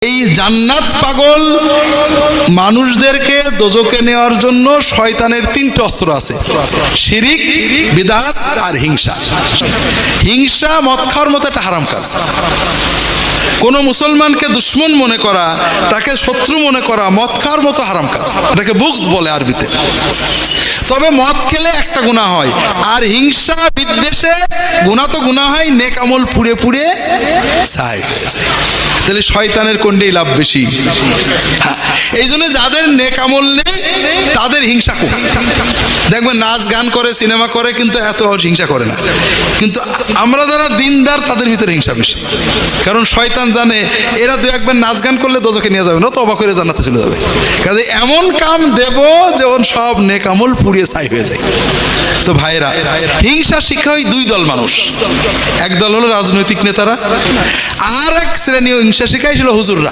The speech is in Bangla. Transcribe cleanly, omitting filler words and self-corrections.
এই জান্নাত পাগল মানুষদেরকে দোজখে নেওয়ার জন্য শয়তানের তিনটে অস্ত্র আছে: শিরিক, বিদআত আর হিংসা। হিংসা মদ খাওয়ার মতো একটা হারাম কাজ। কোনো মুসলমানকে দুশ্মন মনে করা, তাকে শত্রু মনে করা মদ খাওয়ার মতো হারাম কাজ। এটাকে বুগদ বলে আরবিতে। তবে মদ খেলে একটা গুনাহ হয়, আর হিংসা বিদ্বেষে গুনাহ তো গুনাহ হয়, নেক আমল পুড়ে পুড়ে ছাই হয়ে যায়। তাহলে শয়তানের কোনটাই লাভ বেশি? এই জন্য যাদের নেক আমল নেই তাদের হিংসা কম। দেখবেন নাচ গান করে, সিনেমা করে, কিন্তু এত হিংসা করে না। কিন্তু আমরা যারা দিনদার তাদের ভিতরে হিংসা বেশি। কারণ শয়তান জানে এরা দু একবার নাচ গান করলে দোজখে নিয়ে যাবে না, তওবা করে জান্নাতে চলে যাবে। কাজে এমন কাম দেব যেমন সব নেক আমল পুড়িয়ে ছাই হয়ে যায়। তো ভাইরা, হিংসা শিক্ষা হয় দুই দল মানুষ। এক দল হলো রাজনৈতিক নেতারা, আর এক শ্রেণী হিংসা শিখাই ছিল হুজুররা।